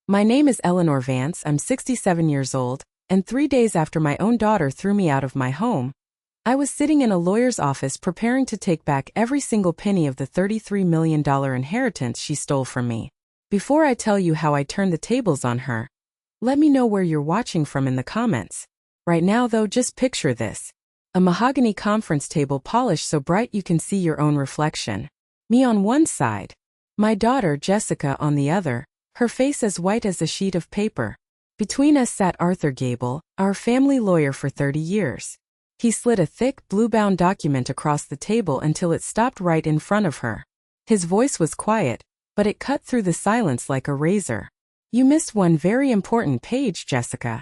My name is Eleanor Vance, I'm 67 years old, and 3 days after my own daughter threw me out of my home, I was sitting in a lawyer's office preparing to take back every single penny of the $33 million inheritance she stole from me. Before I tell you how I turned the tables on her, let me know where you're watching from in the comments. Right now though, just picture this. A mahogany conference table polished so bright you can see your own reflection. Me on one side, my daughter Jessica on the other, her face as white as a sheet of paper. Between us sat Arthur Gable, our family lawyer for 30 years. He slid a thick, blue-bound document across the table until it stopped right in front of her. His voice was quiet, but it cut through the silence like a razor. You missed one very important page, Jessica.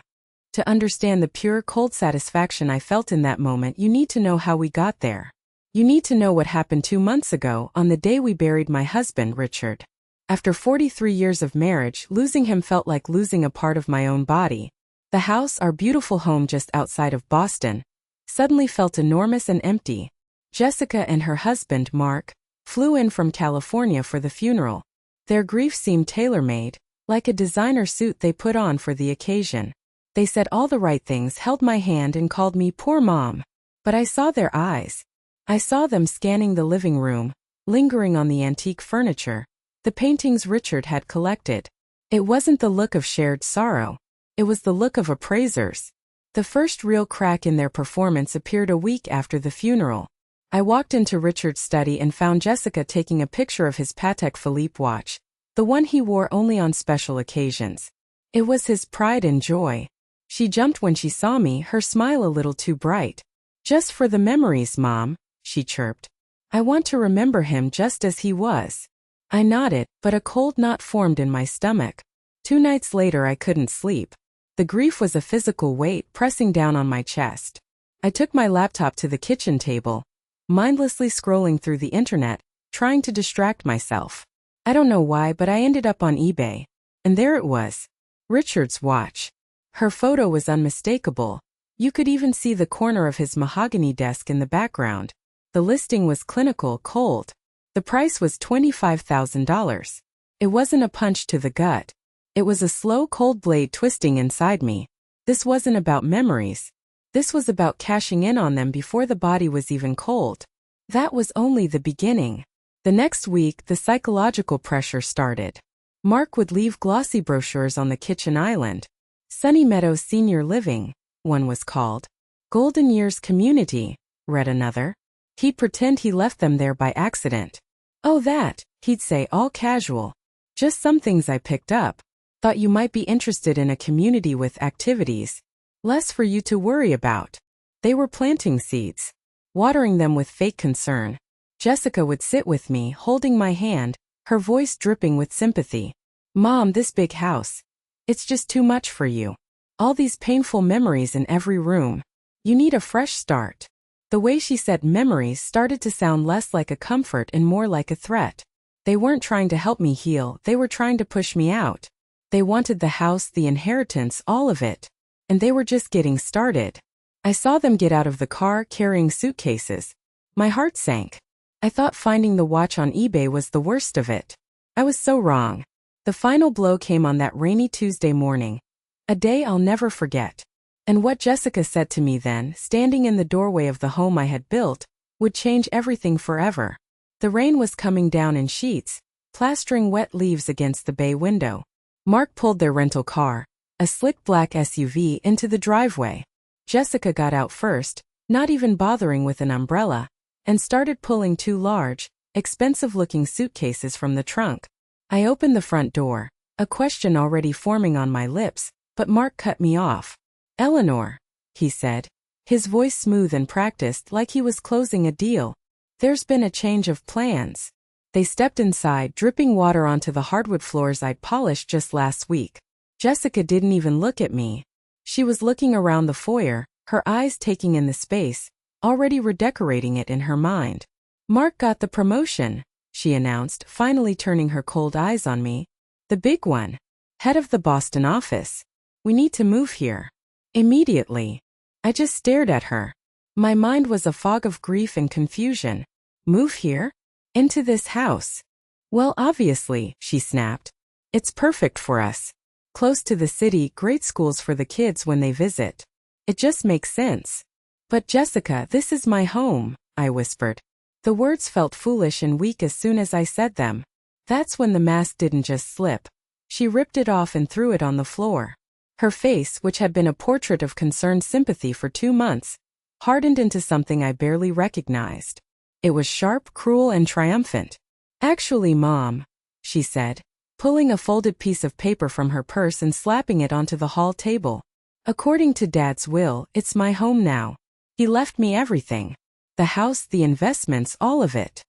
To understand the pure, cold satisfaction I felt in that moment, you need to know how we got there. You need to know what happened 2 months ago, on the day we buried my husband, Richard. After 43 years of marriage, losing him felt like losing a part of my own body. The house, our beautiful home just outside of Boston, suddenly felt enormous and empty. Jessica and her husband, Mark, flew in from California for the funeral. Their grief seemed tailor-made, like a designer suit they put on for the occasion. They said all the right things, held my hand and called me poor mom. But I saw their eyes. I saw them scanning the living room, lingering on the antique furniture, the paintings Richard had collected. It wasn't the look of shared sorrow. It was the look of appraisers. The first real crack in their performance appeared a week after the funeral. I walked into Richard's study and found Jessica taking a picture of his Patek Philippe watch, the one he wore only on special occasions. It was his pride and joy. She jumped when she saw me, her smile a little too bright. "Just for the memories, Mom," she chirped. "I want to remember him just as he was." I nodded, but a cold knot formed in my stomach. 2 nights later I couldn't sleep. The grief was a physical weight pressing down on my chest. I took my laptop to the kitchen table, mindlessly scrolling through the internet, trying to distract myself. I don't know why, but I ended up on eBay. And there it was. Richard's watch. Her photo was unmistakable. You could even see the corner of his mahogany desk in the background. The listing was clinical, cold. The price was $25,000. It wasn't a punch to the gut. It was a slow, cold blade twisting inside me. This wasn't about memories. This was about cashing in on them before the body was even cold. That was only the beginning. The next week, the psychological pressure started. Mark would leave glossy brochures on the kitchen island. Sunny Meadows Senior Living, one was called. Golden Years Community, read another. He'd pretend he left them there by accident. "Oh that," he'd say, all casual. "Just some things I picked up. Thought you might be interested in a community with activities. Less for you to worry about." They were planting seeds, watering them with fake concern. Jessica would sit with me, holding my hand, her voice dripping with sympathy. "Mom, this big house. It's just too much for you. All these painful memories in every room. You need a fresh start." The way she said memories started to sound less like a comfort and more like a threat. They weren't trying to help me heal, they were trying to push me out. They wanted the house, the inheritance, all of it. And they were just getting started. I saw them get out of the car carrying suitcases. My heart sank. I thought finding the watch on eBay was the worst of it. I was so wrong. The final blow came on that rainy Tuesday morning. A day I'll never forget. And what Jessica said to me then, standing in the doorway of the home I had built, would change everything forever. The rain was coming down in sheets, plastering wet leaves against the bay window. Mark pulled their rental car, a slick black SUV, into the driveway. Jessica got out first, not even bothering with an umbrella, and started pulling 2 large, expensive-looking suitcases from the trunk. I opened the front door, a question already forming on my lips, but Mark cut me off. "Eleanor," he said, his voice smooth and practiced like he was closing a deal. "There's been a change of plans." They stepped inside, dripping water onto the hardwood floors I'd polished just last week. Jessica didn't even look at me. She was looking around the foyer, her eyes taking in the space, already redecorating it in her mind. "Mark got the promotion," she announced, finally turning her cold eyes on me. "The big one. Head of the Boston office. We need to move here. Immediately." I just stared at her. My mind was a fog of grief and confusion. "Move here? Into this house?" "Well, obviously," she snapped. "It's perfect for us. Close to the city, great schools for the kids when they visit. It just makes sense. But Jessica, this is my home, I whispered. The words felt foolish and weak as soon as I said them. That's when the mask didn't just slip. She ripped it off and threw it on the floor. Her face, which had been a portrait of concerned sympathy for 2 months, hardened into something I barely recognized. It was sharp, cruel, and triumphant. Actually, Mom, she said, pulling a folded piece of paper from her purse and slapping it onto the hall table. According to Dad's will, it's my home now. He left me everything. The house, the investments, all of it.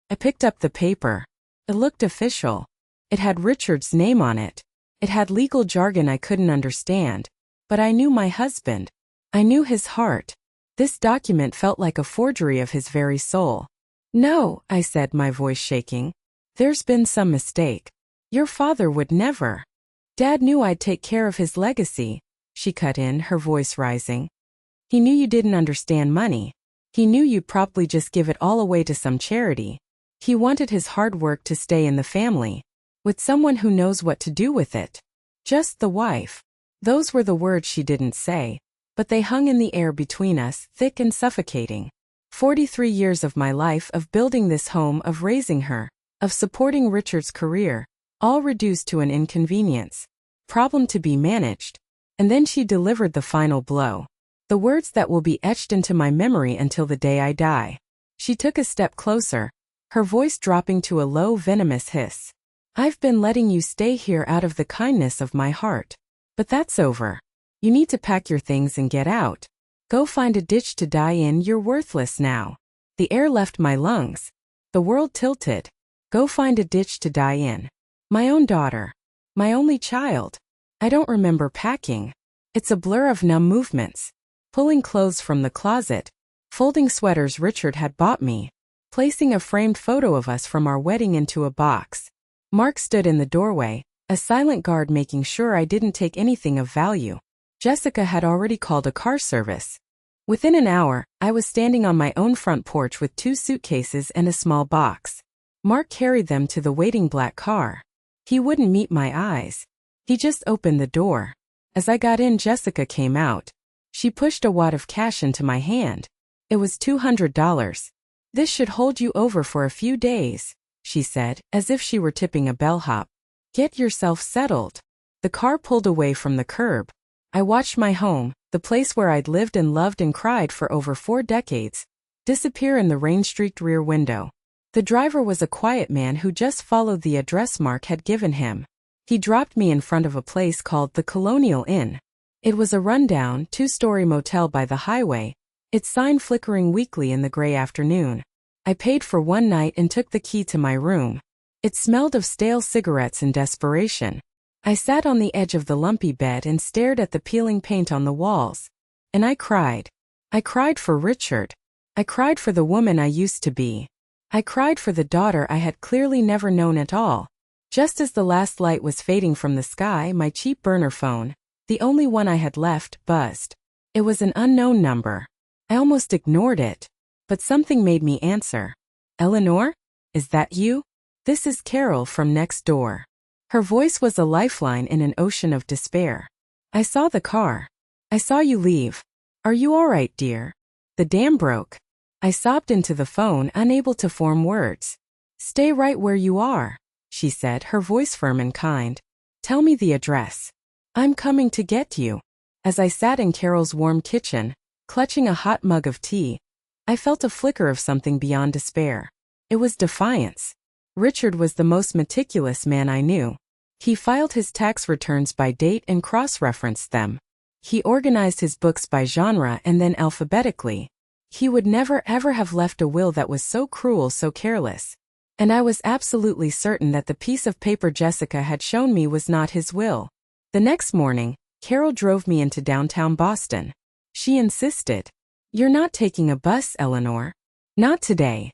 I picked up the paper. It looked official. It had Richard's name on it. It had legal jargon I couldn't understand. But I knew my husband. I knew his heart. This document felt like a forgery of his very soul. No, I said, my voice shaking. There's been some mistake. Your father would never. Dad knew I'd take care of his legacy, she cut in, her voice rising. He knew you didn't understand money. He knew you'd probably just give it all away to some charity. He wanted his hard work to stay in the family, with someone who knows what to do with it. Just the wife. Those were the words she didn't say, but they hung in the air between us, thick and suffocating. 43 years of my life, of building this home, of raising her, of supporting Richard's career, all reduced to an inconvenience. Problem to be managed. And then she delivered the final blow. The words that will be etched into my memory until the day I die. She took a step closer, her voice dropping to a low, venomous hiss. I've been letting you stay here out of the kindness of my heart. But that's over. You need to pack your things and get out. Go find a ditch to die in, you're worthless now. The air left my lungs. The world tilted. Go find a ditch to die in. My own daughter. My only child. I don't remember packing. It's a blur of numb movements. Pulling clothes from the closet, folding sweaters Richard had bought me, placing a framed photo of us from our wedding into a box. Mark stood in the doorway, a silent guard making sure I didn't take anything of value. Jessica had already called a car service. Within an hour, I was standing on my own front porch with 2 suitcases and a small box. Mark carried them to the waiting black car. He wouldn't meet my eyes. He just opened the door. As I got in, Jessica came out. She pushed a wad of cash into my hand. It was $200. This should hold you over for a few days, she said, as if she were tipping a bellhop. Get yourself settled. The car pulled away from the curb. I watched my home, the place where I'd lived and loved and cried for over 4 decades, disappear in the rain-streaked rear window. The driver was a quiet man who just followed the address Mark had given him. He dropped me in front of a place called the Colonial Inn. It was a rundown, 2-story motel by the highway, its sign flickering weakly in the gray afternoon. I paid for 1 night and took the key to my room. It smelled of stale cigarettes and desperation. I sat on the edge of the lumpy bed and stared at the peeling paint on the walls. And I cried. I cried for Richard. I cried for the woman I used to be. I cried for the daughter I had clearly never known at all. Just as the last light was fading from the sky, my cheap burner phone, the only one I had left, buzzed. It was an unknown number. I almost ignored it. But something made me answer. Eleanor? Is that you? This is Carol from next door. Her voice was a lifeline in an ocean of despair. I saw the car. I saw you leave. Are you all right, dear? The dam broke. I sobbed into the phone, unable to form words. Stay right where you are, she said, her voice firm and kind. Tell me the address. I'm coming to get you. As I sat in Carol's warm kitchen, clutching a hot mug of tea, I felt a flicker of something beyond despair. It was defiance. Richard was the most meticulous man I knew. He filed his tax returns by date and cross-referenced them. He organized his books by genre and then alphabetically. He would never ever have left a will that was so cruel, so careless. And I was absolutely certain that the piece of paper Jessica had shown me was not his will. The next morning, Carol drove me into downtown Boston. She insisted. You're not taking a bus, Eleanor. Not today.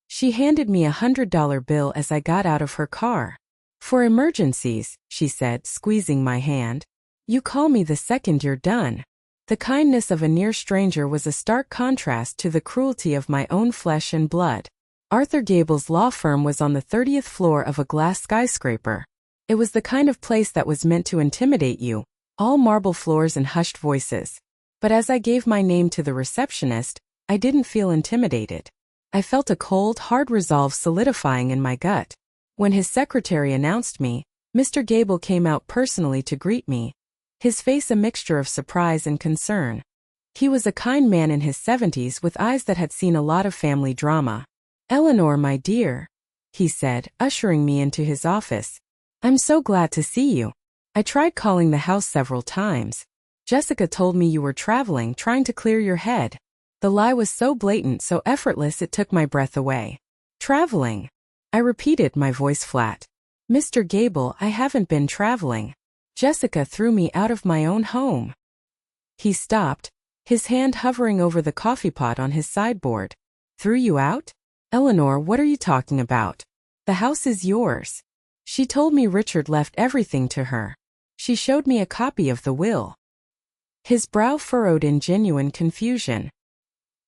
She handed me $100 bill as I got out of her car. For emergencies, she said, squeezing my hand. You call me the second you're done. The kindness of a near stranger was a stark contrast to the cruelty of my own flesh and blood. Arthur Gable's law firm was on the 30th floor of a glass skyscraper. It was the kind of place that was meant to intimidate you, all marble floors and hushed voices. But as I gave my name to the receptionist, I didn't feel intimidated. I felt a cold, hard resolve solidifying in my gut. When his secretary announced me, Mr. Gable came out personally to greet me, his face a mixture of surprise and concern. He was a kind man in his 70s with eyes that had seen a lot of family drama. "Eleanor, my dear," he said, ushering me into his office. "I'm so glad to see you. I tried calling the house several times. Jessica told me you were traveling, trying to clear your head." The lie was so blatant, so effortless it took my breath away. "Traveling?" I repeated, my voice flat. "Mr. Gable, I haven't been traveling. Jessica threw me out of my own home." He stopped, his hand hovering over the coffee pot on his sideboard. "Threw you out? Eleanor, what are you talking about? The house is yours. She told me Richard left everything to her. She showed me a copy of the will." His brow furrowed in genuine confusion.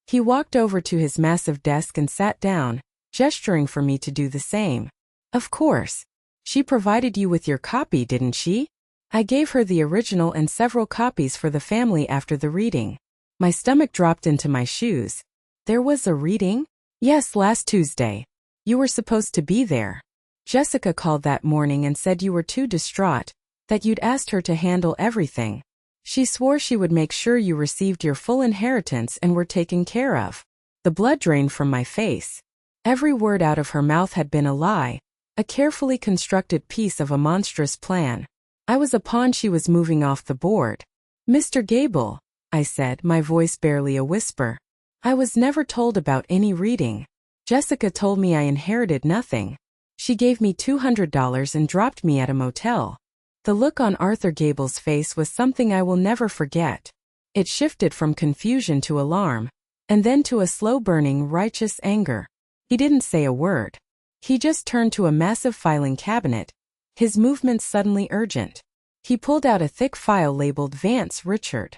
He walked over to his massive desk and sat down, gesturing for me to do the same. "Of course. She provided you with your copy, didn't she?" I gave her the original and several copies for the family after the reading. My stomach dropped into my shoes. "There was a reading?" "Yes, last Tuesday. You were supposed to be there. Jessica called that morning and said you were too distraught, that you'd asked her to handle everything. She swore she would make sure you received your full inheritance and were taken care of." The blood drained from my face. Every word out of her mouth had been a lie, a carefully constructed piece of a monstrous plan. I was a pawn she was moving off the board. "Mr. Gable," I said, my voice barely a whisper, "I was never told about any reading. Jessica told me I inherited nothing. She gave me $200 and dropped me at a motel." The look on Arthur Gable's face was something I will never forget. It shifted from confusion to alarm, and then to a slow-burning, righteous anger. He didn't say a word. He just turned to a massive filing cabinet, his movements suddenly urgent. He pulled out a thick file labeled Vance Richard.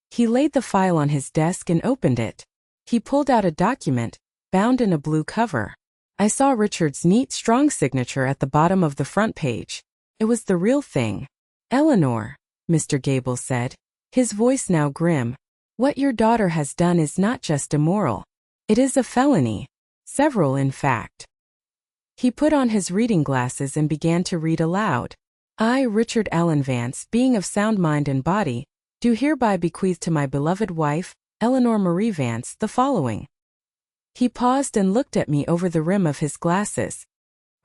He laid the file on his desk and opened it. He pulled out a document, bound in a blue cover. I saw Richard's neat, strong signature at the bottom of the front page. It was the real thing. "Eleanor," Mr. Gable said, his voice now grim, "what your daughter has done is not just immoral. It is a felony. Several, in fact." He put on his reading glasses and began to read aloud. "I, Richard Allen Vance, being of sound mind and body, do hereby bequeath to my beloved wife, Eleanor Marie Vance, the following." He paused and looked at me over the rim of his glasses.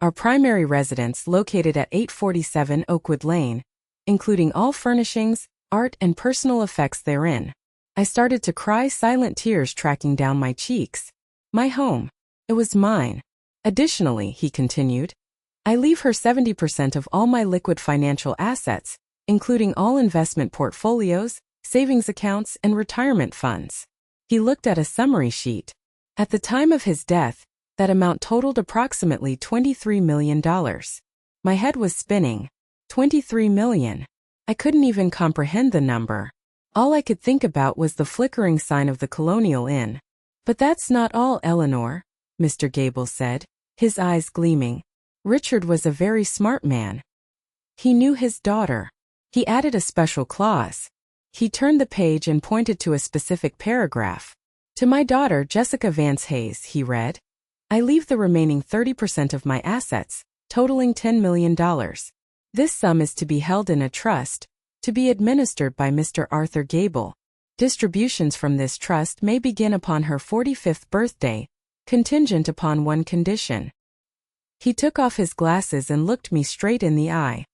"Our primary residence located at 847 Oakwood Lane, including all furnishings, art and personal effects therein." I started to cry, silent tears tracking down my cheeks. "My home. It was mine. Additionally," he continued, "I leave her 70% of all my liquid financial assets, including all investment portfolios, savings accounts, and retirement funds." He looked at a summary sheet. At the time of his death, that amount totaled approximately $23 million. My head was spinning. 23 million. I couldn't even comprehend the number. All I could think about was the flickering sign of the Colonial Inn. "But that's not all, Eleanor," Mr. Gable said, his eyes gleaming. "Richard was a very smart man. He knew his daughter. He added a special clause." He turned the page and pointed to a specific paragraph. "To my daughter, Jessica Vance Hayes," he read, "I leave the remaining 30% of my assets, totaling $10 million. This sum is to be held in a trust, to be administered by Mr. Arthur Gable. Distributions from this trust may begin upon her 45th birthday, contingent upon one condition." He took off his glasses and looked me straight in the eye.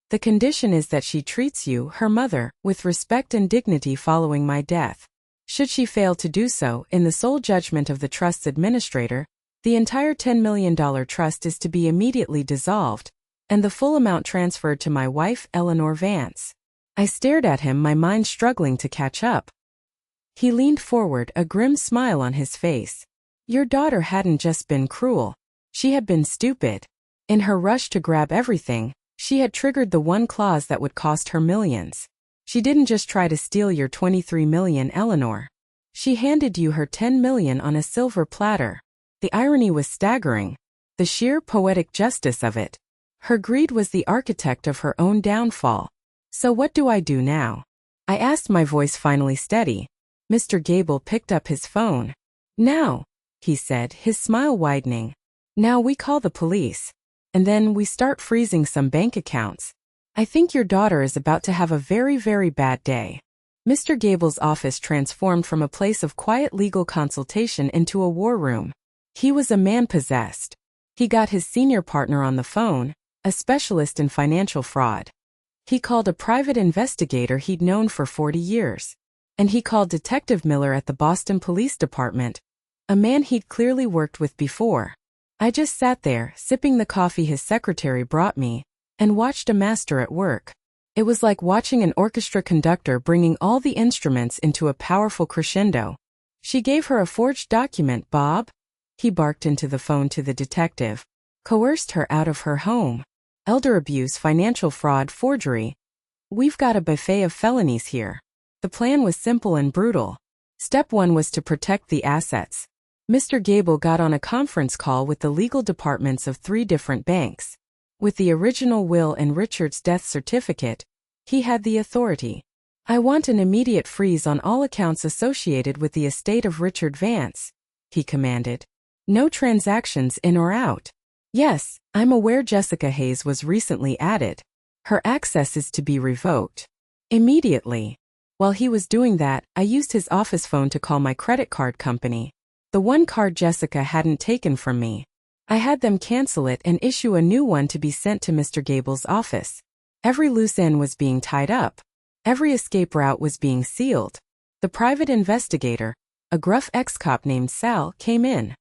"The condition is that she treats you, her mother, with respect and dignity following my death. Should she fail to do so, in the sole judgment of the trust's administrator, the entire $10 million trust is to be immediately dissolved, and the full amount transferred to my wife, Eleanor Vance." I stared at him, my mind struggling to catch up. He leaned forward, a grim smile on his face. "Your daughter hadn't just been cruel. She had been stupid. In her rush to grab everything, she had triggered the one clause that would cost her millions. She didn't just try to steal your 23 million, Eleanor. She handed you her 10 million on a silver platter." The irony was staggering. The sheer poetic justice of it. Her greed was the architect of her own downfall. So what do I do now? I asked, my voice finally steady. Mr. Gable picked up his phone. Now, he said, his smile widening. Now we call the police. And then we start freezing some bank accounts. I think your daughter is about to have a very, very bad day. Mr. Gable's office transformed from a place of quiet legal consultation into a war room. He was a man possessed. He got his senior partner on the phone, a specialist in financial fraud. He called a private investigator he'd known for 40 years. And he called Detective Miller at the Boston Police Department, a man he'd clearly worked with before. I just sat there, sipping the coffee his secretary brought me, and watched a master at work. It was like watching an orchestra conductor bringing all the instruments into a powerful crescendo. She gave her a forged document, Bob. He barked into the phone to the detective. Coerced her out of her home. Elder abuse, financial fraud, forgery. We've got a buffet of felonies here. The plan was simple and brutal. Step 1 was to protect the assets. Mr. Gable got on a conference call with the legal departments of 3 different banks. With the original will and Richard's death certificate, he had the authority. I want an immediate freeze on all accounts associated with the estate of Richard Vance, he commanded. No transactions in or out. Yes, I'm aware Jessica Hayes was recently added. Her access is to be revoked. Immediately. While he was doing that, I used his office phone to call my credit card company. The one card Jessica hadn't taken from me. I had them cancel it and issue a new one to be sent to Mr. Gable's office. Every loose end was being tied up. Every escape route was being sealed. The private investigator, a gruff ex-cop named Sal, came in.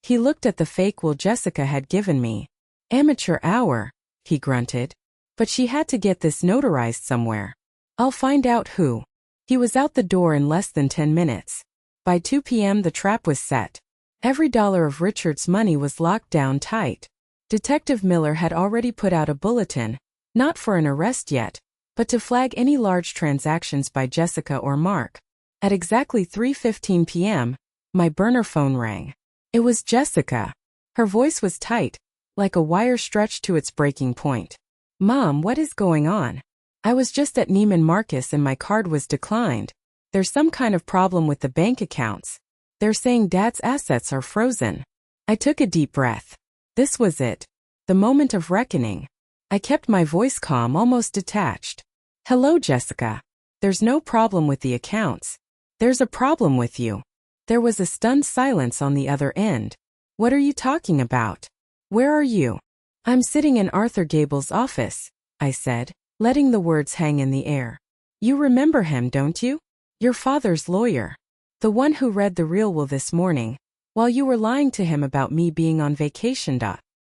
He looked at the fake will Jessica had given me. Amateur hour, he grunted. But she had to get this notarized somewhere. I'll find out who. He was out the door in less than 10 minutes. By 2 p.m. the trap was set. Every dollar of Richard's money was locked down tight. Detective Miller had already put out a bulletin, not for an arrest yet, but to flag any large transactions by Jessica or Mark. At exactly 3:15 p.m., my burner phone rang. It was Jessica. Her voice was tight, like a wire stretched to its breaking point. Mom, what is going on? I was just at Neiman Marcus and my card was declined. There's some kind of problem with the bank accounts. They're saying Dad's assets are frozen. I took a deep breath. This was it. The moment of reckoning. I kept my voice calm, almost detached. Hello, Jessica. There's no problem with the accounts. There's a problem with you. There was a stunned silence on the other end. What are you talking about? Where are you? I'm sitting in Arthur Gable's office, I said, letting the words hang in the air. You remember him, don't you? Your father's lawyer. The one who read the real will this morning, while you were lying to him about me being on vacation.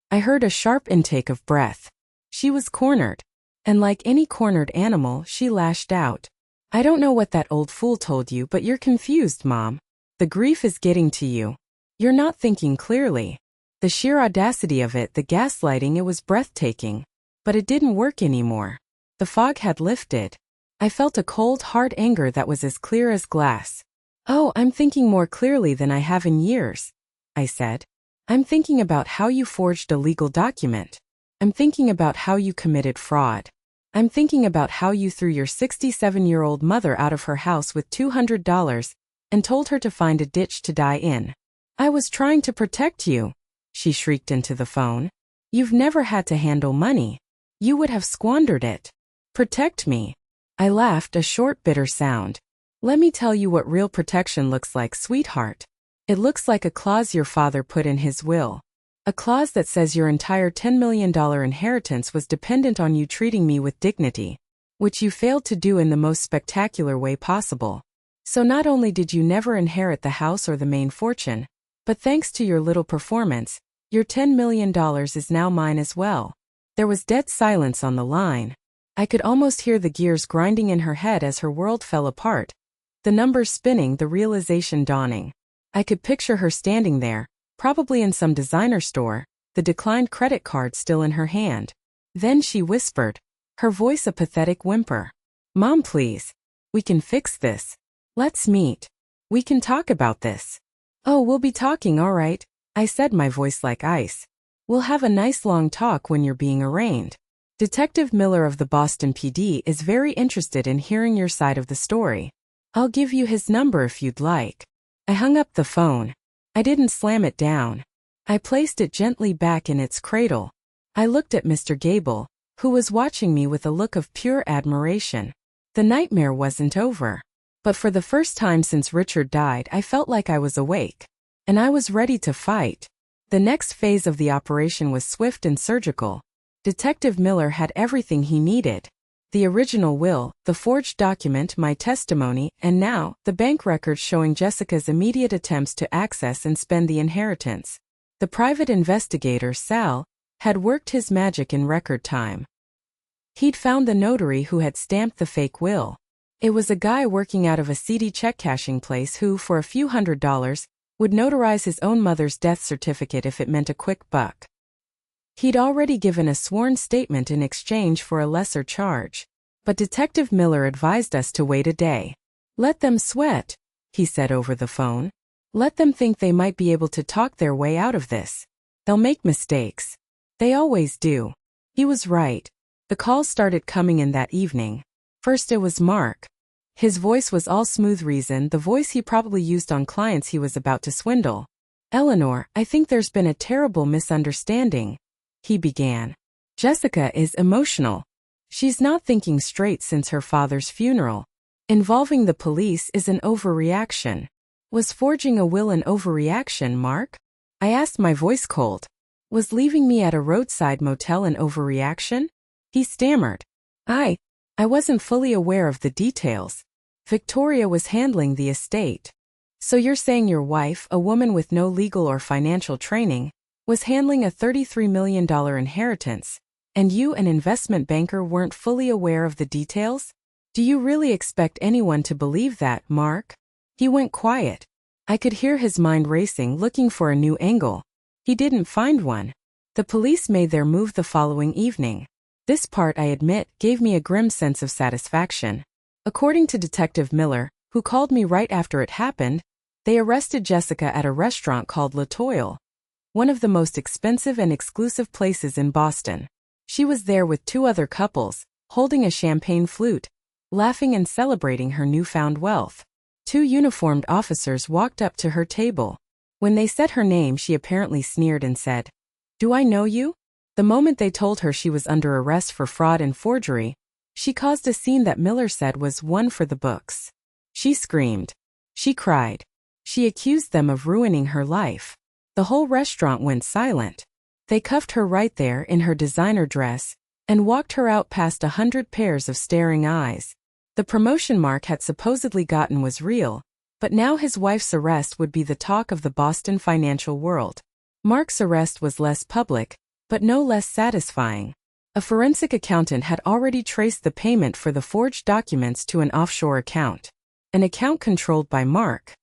I heard a sharp intake of breath. She was cornered. And like any cornered animal, she lashed out. I don't know what that old fool told you, but you're confused, Mom. The grief is getting to you. You're not thinking clearly. The sheer audacity of it, the gaslighting, it was breathtaking. But it didn't work anymore. The fog had lifted. I felt a cold, hard anger that was as clear as glass. Oh, I'm thinking more clearly than I have in years, I said. I'm thinking about how you forged a legal document. I'm thinking about how you committed fraud. I'm thinking about how you threw your 67-year-old mother out of her house with $200 and told her to find a ditch to die in. I was trying to protect you, she shrieked into the phone. You've never had to handle money. You would have squandered it. Protect me. I laughed, a short, bitter sound. Let me tell you what real protection looks like, sweetheart. It looks like a clause your father put in his will. A clause that says your entire $10 million inheritance was dependent on you treating me with dignity, which you failed to do in the most spectacular way possible. So not only did you never inherit the house or the main fortune, but thanks to your little performance, your $10 million is now mine as well. There was dead silence on the line. I could almost hear the gears grinding in her head as her world fell apart. The numbers spinning, the realization dawning. I could picture her standing there, probably in some designer store, the declined credit card still in her hand. Then she whispered, her voice a pathetic whimper. Mom, please. We can fix this. Let's meet. We can talk about this. Oh, we'll be talking, all right, I said, my voice like ice. We'll have a nice long talk when you're being arraigned. Detective Miller of the Boston PD is very interested in hearing your side of the story. I'll give you his number if you'd like. I hung up the phone. I didn't slam it down. I placed it gently back in its cradle. I looked at Mr. Gable, who was watching me with a look of pure admiration. The nightmare wasn't over. But for the first time since Richard died, I felt like I was awake. And I was ready to fight. The next phase of the operation was swift and surgical. Detective Miller had everything he needed. The original will, the forged document, my testimony, and now, the bank records showing Jessica's immediate attempts to access and spend the inheritance. The private investigator, Sal, had worked his magic in record time. He'd found the notary who had stamped the fake will. It was a guy working out of a seedy check-cashing place who, for a few $100s, would notarize his own mother's death certificate if it meant a quick buck. He'd already given a sworn statement in exchange for a lesser charge. But Detective Miller advised us to wait a day. Let them sweat, he said over the phone. Let them think they might be able to talk their way out of this. They'll make mistakes. They always do. He was right. The calls started coming in that evening. First it was Mark. His voice was all smooth reason, the voice he probably used on clients he was about to swindle. Eleanor, I think there's been a terrible misunderstanding, he began. Jessica is emotional. She's not thinking straight since her father's funeral. Involving the police is an overreaction. Was forging a will an overreaction, Mark? I asked, my voice cold. Was leaving me at a roadside motel an overreaction? He stammered. I wasn't fully aware of the details. Victoria was handling the estate. So you're saying your wife, a woman with no legal or financial training, was handling a $33 million inheritance, and you, an investment banker, weren't fully aware of the details? Do you really expect anyone to believe that, Mark? He went quiet. I could hear his mind racing, looking for a new angle. He didn't find one. The police made their move the following evening. This part, I admit, gave me a grim sense of satisfaction. According to Detective Miller, who called me right after it happened, they arrested Jessica at a restaurant called La Toile, one of the most expensive and exclusive places in Boston. She was there with two other couples, holding a champagne flute, laughing and celebrating her newfound wealth. Two uniformed officers walked up to her table. When they said her name, she apparently sneered and said, "Do I know you?" The moment they told her she was under arrest for fraud and forgery, she caused a scene that Miller said was one for the books. She screamed. She cried. She accused them of ruining her life. The whole restaurant went silent. They cuffed her right there in her designer dress and walked her out past 100 pairs of staring eyes. The promotion Mark had supposedly gotten was real, but now his wife's arrest would be the talk of the Boston financial world. Mark's arrest was less public, but no less satisfying. A forensic accountant had already traced the payment for the forged documents to an offshore account. An account controlled by Mark.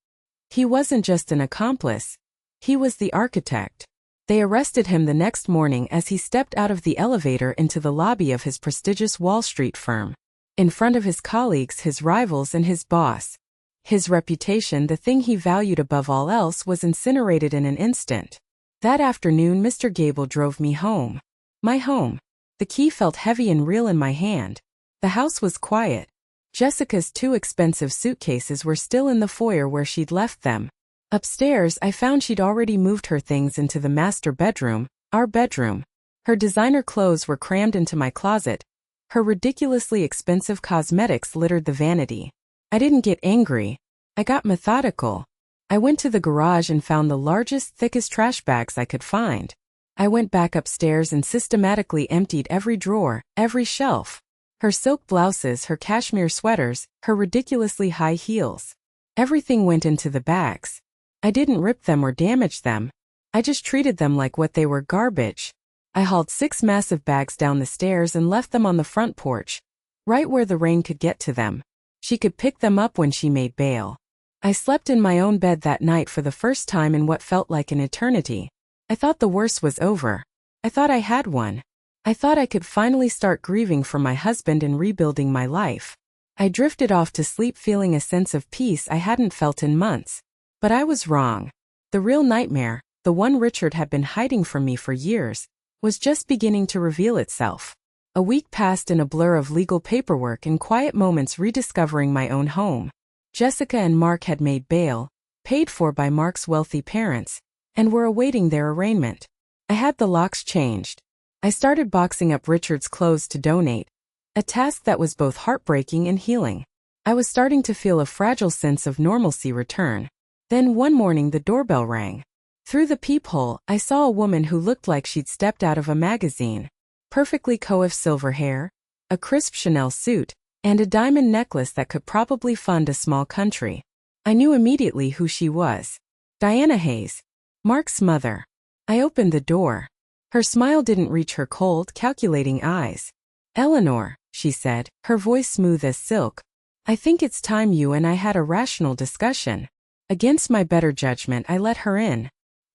He wasn't just an accomplice. He was the architect. They arrested him the next morning as he stepped out of the elevator into the lobby of his prestigious Wall Street firm. In front of his colleagues, his rivals, and his boss. His reputation, the thing he valued above all else, was incinerated in an instant. That afternoon, Mr. Gable drove me home. My home. The key felt heavy and real in my hand. The house was quiet. Jessica's two expensive suitcases were still in the foyer where she'd left them. Upstairs, I found she'd already moved her things into the master bedroom, our bedroom. Her designer clothes were crammed into my closet. Her ridiculously expensive cosmetics littered the vanity. I didn't get angry. I got methodical. I went to the garage and found the largest, thickest trash bags I could find. I went back upstairs and systematically emptied every drawer, every shelf. Her silk blouses, her cashmere sweaters, her ridiculously high heels. Everything went into the bags. I didn't rip them or damage them. I just treated them like what they were, garbage. I hauled 6 massive bags down the stairs and left them on the front porch, right where the rain could get to them. She could pick them up when she made bail. I slept in my own bed that night for the first time in what felt like an eternity. I thought the worst was over. I thought I had won. I thought I could finally start grieving for my husband and rebuilding my life. I drifted off to sleep feeling a sense of peace I hadn't felt in months. But I was wrong. The real nightmare, the one Richard had been hiding from me for years, was just beginning to reveal itself. A week passed in a blur of legal paperwork and quiet moments rediscovering my own home. Jessica and Mark had made bail, paid for by Mark's wealthy parents, and were awaiting their arraignment. I had the locks changed. I started boxing up Richard's clothes to donate, a task that was both heartbreaking and healing. I was starting to feel a fragile sense of normalcy return. Then one morning the doorbell rang. Through the peephole, I saw a woman who looked like she'd stepped out of a magazine. Perfectly coiffed silver hair, a crisp Chanel suit, and a diamond necklace that could probably fund a small country. I knew immediately who she was. Diana Hayes, Mark's mother. I opened the door. Her smile didn't reach her cold, calculating eyes. "Eleanor," she said, her voice smooth as silk, "I think it's time you and I had a rational discussion." Against my better judgment, I let her in.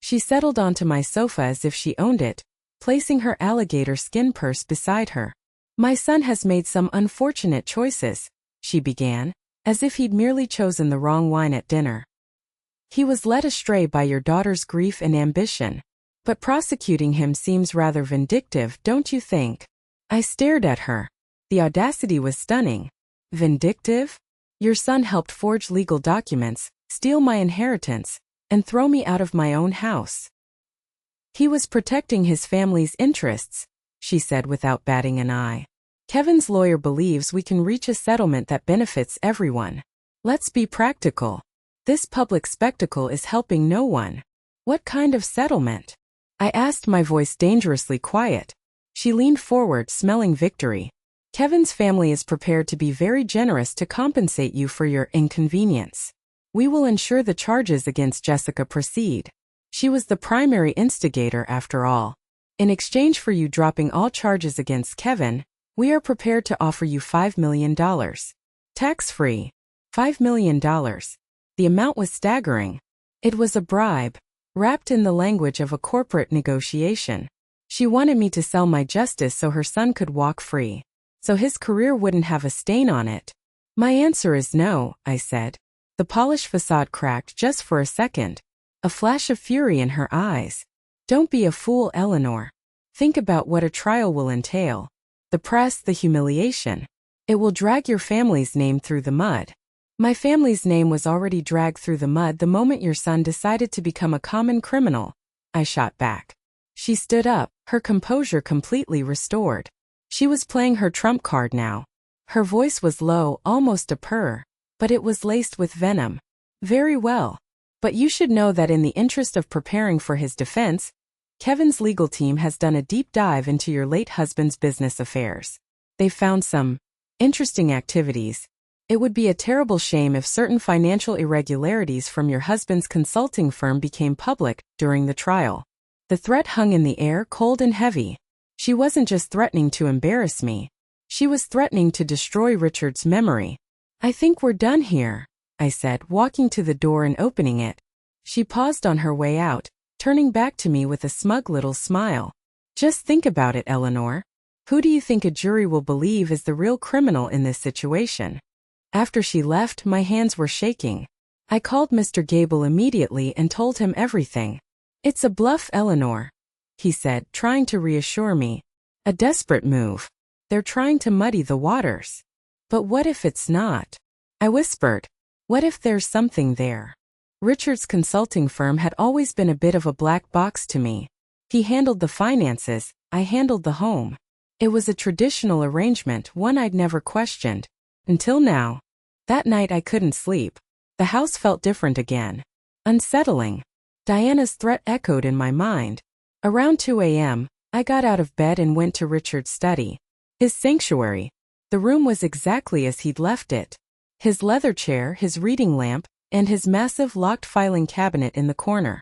She settled onto my sofa as if she owned it, placing her alligator skin purse beside her. "My son has made some unfortunate choices," she began, as if he'd merely chosen the wrong wine at dinner. "He was led astray by your daughter's grief and ambition. But prosecuting him seems rather vindictive, don't you think?" I stared at her. The audacity was stunning. "Vindictive? Your son helped forge legal documents, steal my inheritance, and throw me out of my own house." "He was protecting his family's interests," she said without batting an eye. "Kevin's lawyer believes we can reach a settlement that benefits everyone. Let's be practical. This public spectacle is helping no one." "What kind of settlement?" I asked, my voice dangerously quiet. She leaned forward, smelling victory. "Kevin's family is prepared to be very generous to compensate you for your inconvenience. We will ensure the charges against Jessica proceed. She was the primary instigator after all. In exchange for you dropping all charges against Kevin, we are prepared to offer you $5 million. Tax-free. $5 million. The amount was staggering. It was a bribe, wrapped in the language of a corporate negotiation. She wanted me to sell my justice so her son could walk free, so his career wouldn't have a stain on it. "My answer is no," I said. The polished facade cracked just for a second, a flash of fury in her eyes. "Don't be a fool, Eleanor. Think about what a trial will entail. The press, the humiliation. It will drag your family's name through the mud." "My family's name was already dragged through the mud the moment your son decided to become a common criminal," I shot back. She stood up, her composure completely restored. She was playing her trump card now. Her voice was low, almost a purr, but it was laced with venom. "Very well. But you should know that in the interest of preparing for his defense, Kevin's legal team has done a deep dive into your late husband's business affairs. They found some interesting activities. It would be a terrible shame if certain financial irregularities from your husband's consulting firm became public during the trial." The threat hung in the air, cold and heavy. She wasn't just threatening to embarrass me. She was threatening to destroy Richard's memory. "I think we're done here," I said, walking to the door and opening it. She paused on her way out, turning back to me with a smug little smile. "Just think about it, Eleanor. Who do you think a jury will believe is the real criminal in this situation?" After she left, my hands were shaking. I called Mr. Gable immediately and told him everything. "It's a bluff, Eleanor," he said, trying to reassure me. "A desperate move. They're trying to muddy the waters." "But what if it's not?" I whispered. "What if there's something there?" Richard's consulting firm had always been a bit of a black box to me. He handled the finances, I handled the home. It was a traditional arrangement, one I'd never questioned. Until now. That night I couldn't sleep. The house felt different again. Unsettling. Diana's threat echoed in my mind. Around 2 a.m., I got out of bed and went to Richard's study. His sanctuary. The room was exactly as he'd left it. His leather chair, his reading lamp, and his massive locked filing cabinet in the corner.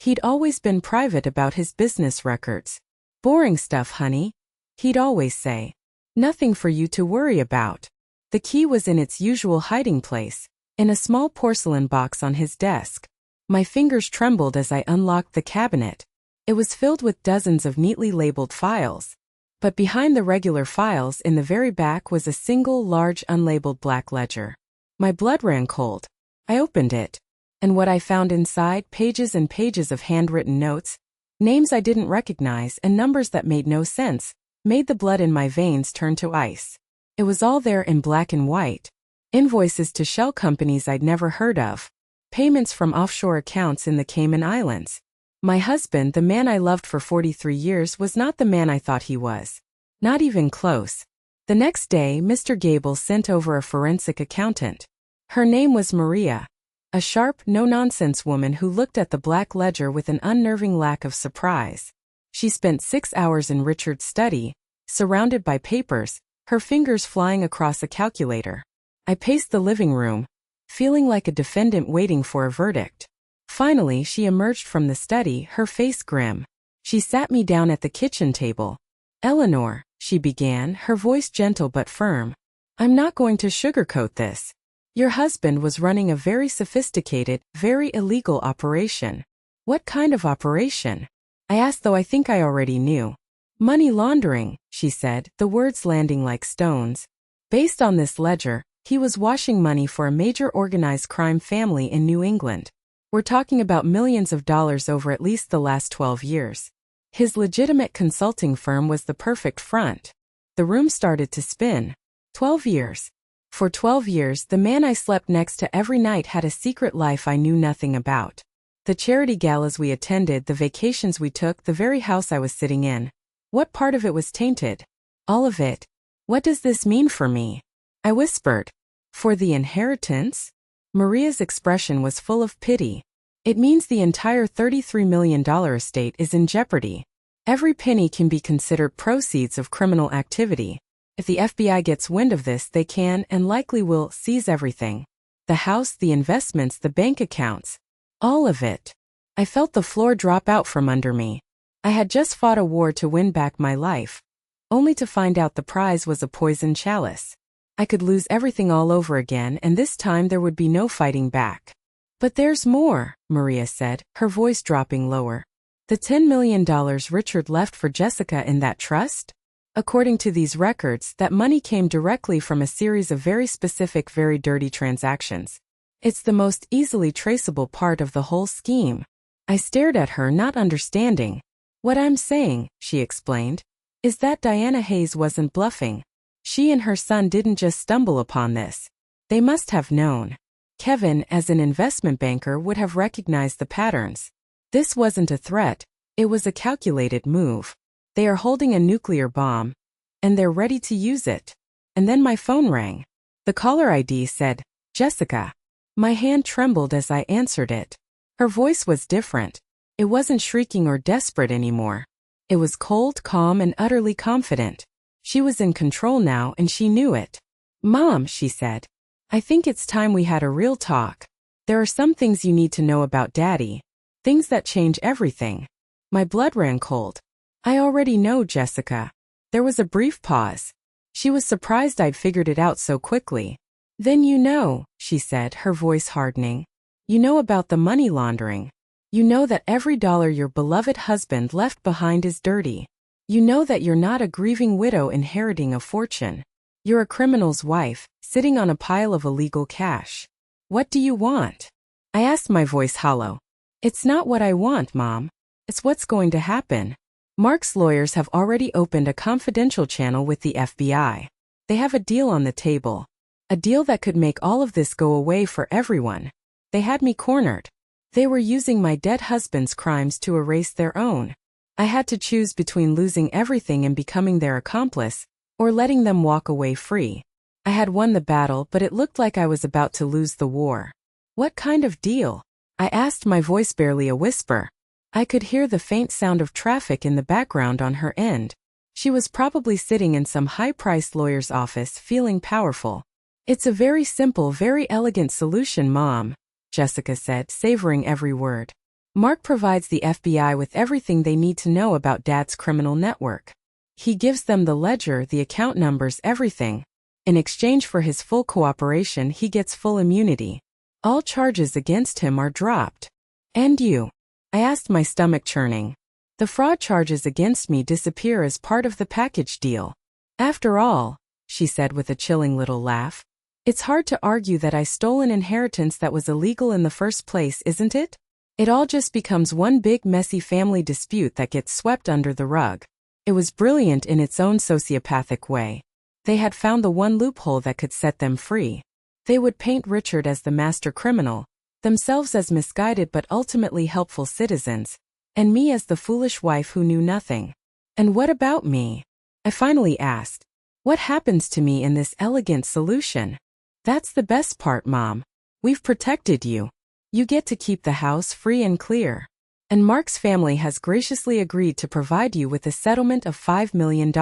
He'd always been private about his business records. "Boring stuff, honey," he'd always say. "Nothing for you to worry about." The key was in its usual hiding place, in a small porcelain box on his desk. My fingers trembled as I unlocked the cabinet. It was filled with dozens of neatly labeled files. But behind the regular files in the very back was a single large unlabeled black ledger. My blood ran cold. I opened it. And what I found inside, pages and pages of handwritten notes, names I didn't recognize and numbers that made no sense, made the blood in my veins turn to ice. It was all there in black and white. Invoices to shell companies I'd never heard of. Payments from offshore accounts in the Cayman Islands. My husband, the man I loved for 43 years, was not the man I thought he was. Not even close. The next day, Mr. Gable sent over a forensic accountant. Her name was Maria. A sharp, no-nonsense woman who looked at the black ledger with an unnerving lack of surprise. She spent 6 hours in Richard's study, surrounded by papers, her fingers flying across a calculator. I paced the living room, feeling like a defendant waiting for a verdict. Finally, she emerged from the study, her face grim. She sat me down at the kitchen table. "Eleanor," she began, her voice gentle but firm. "I'm not going to sugarcoat this. Your husband was running a very sophisticated, very illegal operation." "What kind of operation?" I asked, though I think I already knew. "Money laundering," she said, the words landing like stones. "Based on this ledger, he was washing money for a major organized crime family in New England. We're talking about millions of dollars over at least the last 12 years. His legitimate consulting firm was the perfect front." The room started to spin. 12 years. For 12 years, the man I slept next to every night had a secret life I knew nothing about. The charity galas we attended, the vacations we took, the very house I was sitting in. What part of it was tainted? All of it. "What does this mean for me?" I whispered. "For the inheritance?" Maria's expression was full of pity. "It means the entire $33 million estate is in jeopardy. Every penny can be considered proceeds of criminal activity. If the FBI gets wind of this, they can, and likely will, seize everything. The house, the investments, the bank accounts. All of it." I felt the floor drop out from under me. I had just fought a war to win back my life, only to find out the prize was a poisoned chalice. I could lose everything all over again, and this time there would be no fighting back. "But there's more," Maria said, her voice dropping lower. "The $10 million Richard left for Jessica in that trust? According to these records, that money came directly from a series of very specific, very dirty transactions. It's the most easily traceable part of the whole scheme." I stared at her, not understanding. "What I'm saying," she explained, "is that Diana Hayes wasn't bluffing. She and her son didn't just stumble upon this. They must have known. Kevin, as an investment banker, would have recognized the patterns. This wasn't a threat, it was a calculated move. They are holding a nuclear bomb, and they're ready to use it." And then my phone rang. The caller ID said, "Jessica." My hand trembled as I answered it. Her voice was different. It wasn't shrieking or desperate anymore. It was cold, calm, and utterly confident. She was in control now, and she knew it. "Mom," she said, "I think it's time we had a real talk. There are some things you need to know about Daddy. Things that change everything." My blood ran cold. "I already know, Jessica." There was a brief pause. She was surprised I'd figured it out so quickly. "Then you know," she said, her voice hardening. "You know about the money laundering. You know that every dollar your beloved husband left behind is dirty. You know that you're not a grieving widow inheriting a fortune. You're a criminal's wife, sitting on a pile of illegal cash. What do you want?" I asked, my voice hollow. "It's not what I want, Mom. It's what's going to happen. Mark's lawyers have already opened a confidential channel with the FBI. They have a deal on the table. A deal that could make all of this go away for everyone. They had me cornered. They were using my dead husband's crimes to erase their own. I had to choose between losing everything and becoming their accomplice, or letting them walk away free. I had won the battle, but it looked like I was about to lose the war. "What kind of deal?" I asked, my voice barely a whisper. I could hear the faint sound of traffic in the background on her end. She was probably sitting in some high-priced lawyer's office, feeling powerful. "It's a very simple, very elegant solution, Mom," Jessica said, savoring every word. "Mark provides the FBI with everything they need to know about Dad's criminal network. He gives them the ledger, the account numbers, everything. In exchange for his full cooperation, he gets full immunity. All charges against him are dropped." "And you?" I asked, my stomach churning. "The fraud charges against me disappear as part of the package deal. After all," she said with a chilling little laugh, It's hard to argue that I stole an inheritance that was illegal in the first place, isn't it? It all just becomes one big messy family dispute that gets swept under the rug. It was brilliant in its own sociopathic way. They had found the one loophole that could set them free. They would paint Richard as the master criminal, themselves as misguided but ultimately helpful citizens, and me as the foolish wife who knew nothing. And what about me? I finally asked. What happens to me in this elegant solution? That's the best part, Mom. We've protected you. You get to keep the house free and clear. And Mark's family has graciously agreed to provide you with a settlement of $5 million.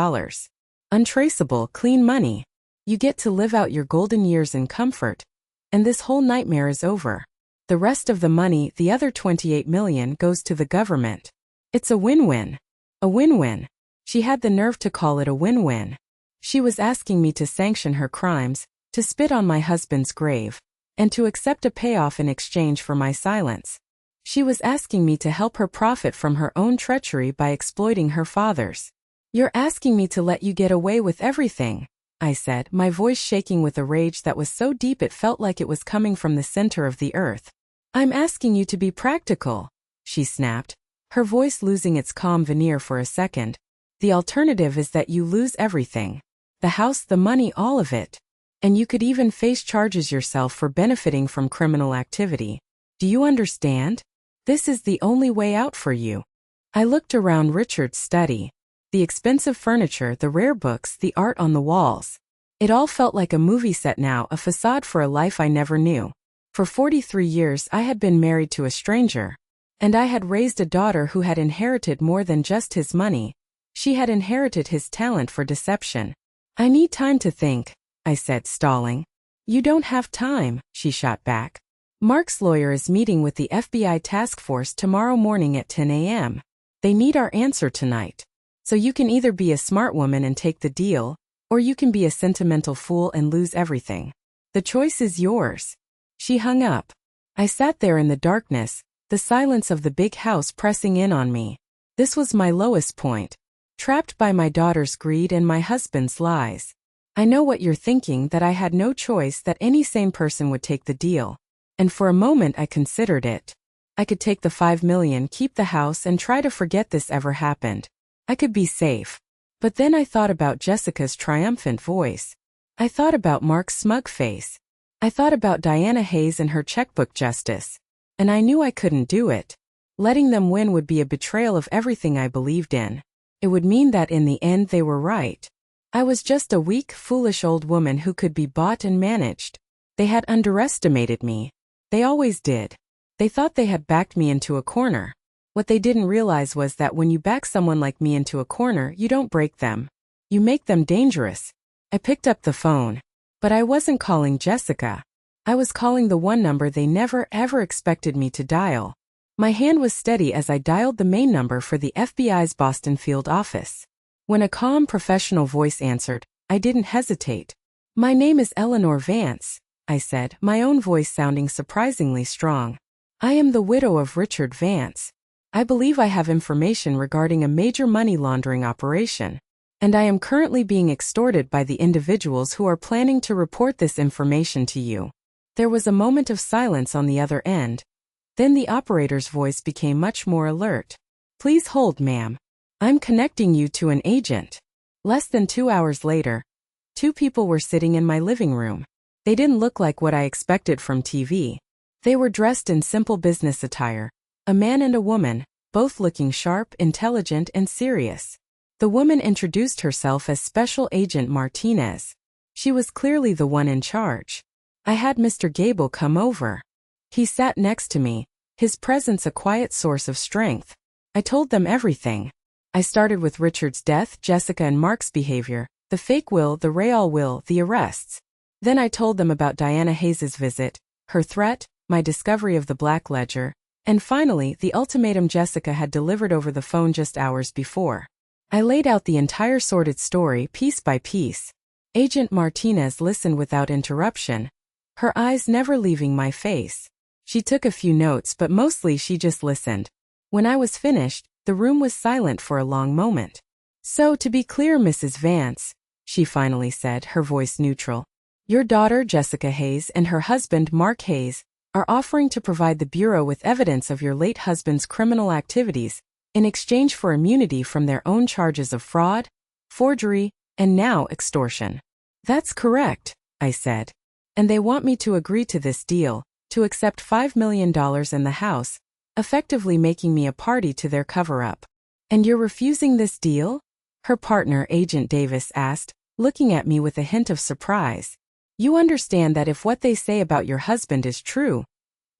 Untraceable, clean money. You get to live out your golden years in comfort. And this whole nightmare is over. The rest of the money, the other $28 million, goes to the government. It's a win-win. A win-win. She had the nerve to call it a win-win. She was asking me to sanction her crimes, to spit on my husband's grave, and to accept a payoff in exchange for my silence. She was asking me to help her profit from her own treachery by exploiting her father's. You're asking me to let you get away with everything, I said, my voice shaking with a rage that was so deep it felt like it was coming from the center of the earth. I'm asking you to be practical, she snapped, her voice losing its calm veneer for a second. The alternative is that you lose everything. The house, the money, all of it. And you could even face charges yourself for benefiting from criminal activity. Do you understand? This is the only way out for you. I looked around Richard's study. The expensive furniture, the rare books, the art on the walls. It all felt like a movie set now, a facade for a life I never knew. For 43 years I had been married to a stranger. And I had raised a daughter who had inherited more than just his money. She had inherited his talent for deception. I need time to think, I said, stalling. You don't have time, she shot back. Mark's lawyer is meeting with the FBI task force tomorrow morning at 10 a.m. They need our answer tonight. So you can either be a smart woman and take the deal, or you can be a sentimental fool and lose everything. The choice is yours. She hung up. I sat there in the darkness, the silence of the big house pressing in on me. This was my lowest point. Trapped by my daughter's greed and my husband's lies. I know what you're thinking, that I had no choice, that any sane person would take the deal. And for a moment I considered it. I could take the $5 million, keep the house, and try to forget this ever happened. I could be safe. But then I thought about Jessica's triumphant voice. I thought about Mark's smug face. I thought about Diana Hayes and her checkbook justice. And I knew I couldn't do it. Letting them win would be a betrayal of everything I believed in. It would mean that in the end they were right. I was just a weak, foolish old woman who could be bought and managed. They had underestimated me. They always did. They thought they had backed me into a corner. What they didn't realize was that when you back someone like me into a corner, you don't break them. You make them dangerous. I picked up the phone. But I wasn't calling Jessica. I was calling the one number they never ever expected me to dial. My hand was steady as I dialed the main number for the FBI's Boston field office. When a calm, professional voice answered, I didn't hesitate. My name is Eleanor Vance, I said, my own voice sounding surprisingly strong. I am the widow of Richard Vance. I believe I have information regarding a major money laundering operation. And I am currently being extorted by the individuals who are planning to report this information to you. There was a moment of silence on the other end. Then the operator's voice became much more alert. Please hold, ma'am. I'm connecting you to an agent. Less than 2 hours later, 2 people were sitting in my living room. They didn't look like what I expected from TV. They were dressed in simple business attire. A man and a woman, both looking sharp, intelligent, and serious. The woman introduced herself as Special Agent Martinez. She was clearly the one in charge. I had Mr. Gable come over. He sat next to me, his presence a quiet source of strength. I told them everything. I started with Richard's death, Jessica and Mark's behavior, the fake will, the real will, the arrests. Then I told them about Diana Hayes's visit, her threat, my discovery of the Black Ledger, and finally the ultimatum Jessica had delivered over the phone just hours before. I laid out the entire sordid story piece by piece. Agent Martinez listened without interruption, her eyes never leaving my face. She took a few notes, but mostly she just listened. When I was finished, the room was silent for a long moment. So, to be clear, Mrs. Vance, she finally said, her voice neutral, Your daughter, Jessica Hayes, and her husband, Mark Hayes, are offering to provide the Bureau with evidence of your late husband's criminal activities in exchange for immunity from their own charges of fraud, forgery, and now extortion. That's correct, I said. And they want me to agree to this deal, to accept $5 million in the house, effectively making me a party to their cover-up. And you're refusing this deal? Her partner, Agent Davis, asked, looking at me with a hint of surprise. You understand that if what they say about your husband is true,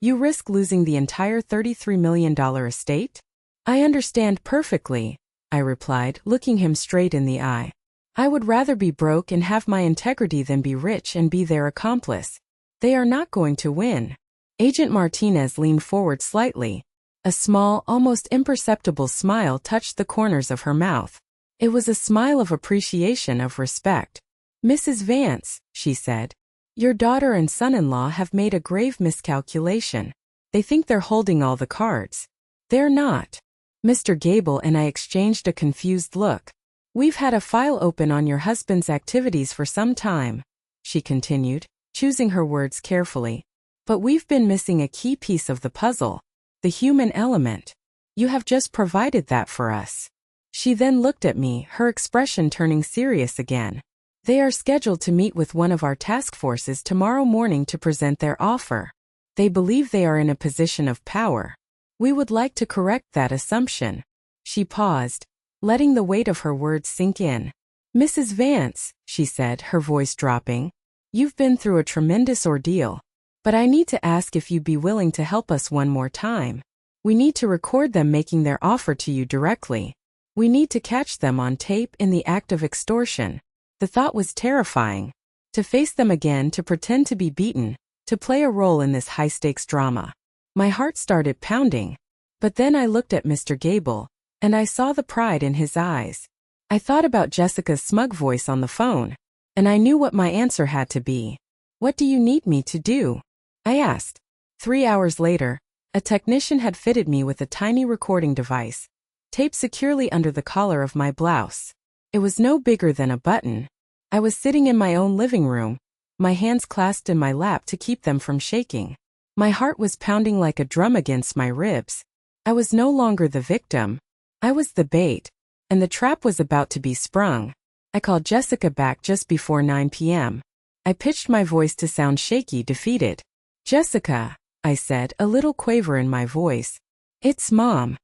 you risk losing the entire $33 million estate? I understand perfectly, I replied, looking him straight in the eye. I would rather be broke and have my integrity than be rich and be their accomplice. They are not going to win. Agent Martinez leaned forward slightly. A small, almost imperceptible smile touched the corners of her mouth. It was a smile of appreciation, of respect. Mrs. Vance, she said, your daughter and son-in-law have made a grave miscalculation. They think they're holding all the cards. They're not. Mr. Gable and I exchanged a confused look. We've had a file open on your husband's activities for some time, she continued, choosing her words carefully. But we've been missing a key piece of the puzzle, the human element. You have just provided that for us. She then looked at me, her expression turning serious again. They are scheduled to meet with one of our task forces tomorrow morning to present their offer. They believe they are in a position of power. We would like to correct that assumption. She paused, letting the weight of her words sink in. Mrs. Vance, she said, her voice dropping, you've been through a tremendous ordeal. But I need to ask if you'd be willing to help us one more time. We need to record them making their offer to you directly. We need to catch them on tape in the act of extortion. The thought was terrifying. To face them again, to pretend to be beaten, to play a role in this high-stakes drama. My heart started pounding. But then I looked at Mr. Gable, and I saw the pride in his eyes. I thought about Jessica's smug voice on the phone, and I knew what my answer had to be. What do you need me to do? I asked. 3 hours later, a technician had fitted me with a tiny recording device, taped securely under the collar of my blouse. It was no bigger than a button. I was sitting in my own living room, my hands clasped in my lap to keep them from shaking. My heart was pounding like a drum against my ribs. I was no longer the victim. I was the bait, and the trap was about to be sprung. I called Jessica back just before 9 p.m. I pitched my voice to sound shaky, defeated. Jessica, I said, a little quaver in my voice. It's Mom.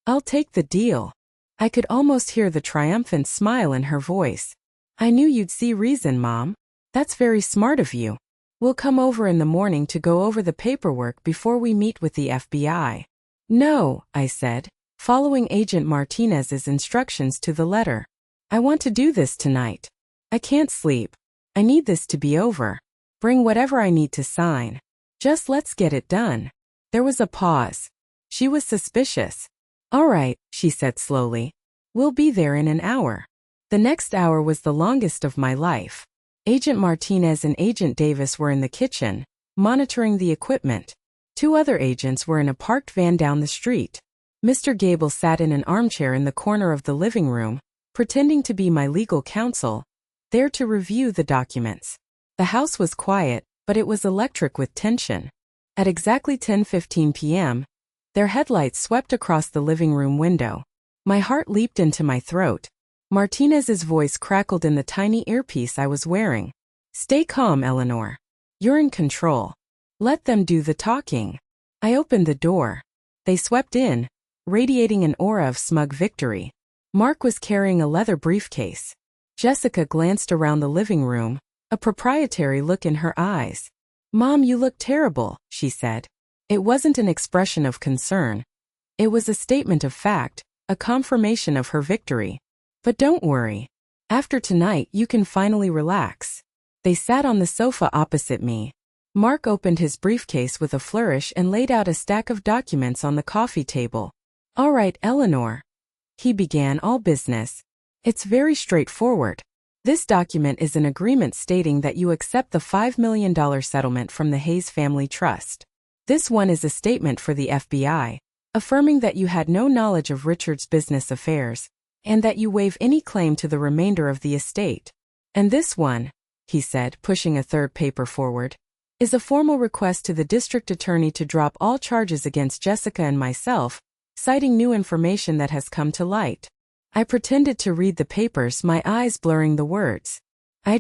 I'll take the deal. I could almost hear the triumphant smile in her voice. I knew you'd see reason, Mom. That's very smart of you. We'll come over in the morning to go over the paperwork before we meet with the FBI. No, I said, following Agent Martinez's instructions to the letter. I want to do this tonight. I can't sleep. I need this to be over. Bring whatever I need to sign. Just let's get it done. There was a pause. She was suspicious. All right, she said slowly. We'll be there in an hour. The next hour was the longest of my life. Agent Martinez and Agent Davis were in the kitchen, monitoring the equipment. 2 other agents were in a parked van down the street. Mr. Gable sat in an armchair in the corner of the living room, pretending to be my legal counsel, there to review the documents. The house was quiet, but it was electric with tension. At exactly 10:15 p.m., their headlights swept across the living room window. My heart leaped into my throat. Martinez's voice crackled in the tiny earpiece I was wearing. Stay calm, Eleanor. You're in control. Let them do the talking. I opened the door. They swept in, radiating an aura of smug victory. Mark was carrying a leather briefcase. Jessica glanced around the living room, a proprietary look in her eyes. Mom, you look terrible, she said. It wasn't an expression of concern. It was a statement of fact, a confirmation of her victory. But don't worry. After tonight, you can finally relax. They sat on the sofa opposite me. Mark opened his briefcase with a flourish and laid out a stack of documents on the coffee table. All right, Eleanor. He began, all business. It's very straightforward. This document is an agreement stating that you accept the $5 million settlement from the Hayes Family Trust. This one is a statement for the FBI, affirming that you had no knowledge of Richard's business affairs, and that you waive any claim to the remainder of the estate. And this one, he said, pushing a third paper forward, is a formal request to the district attorney to drop all charges against Jessica and myself, citing new information that has come to light. I pretended to read the papers, my eyes blurring the words. I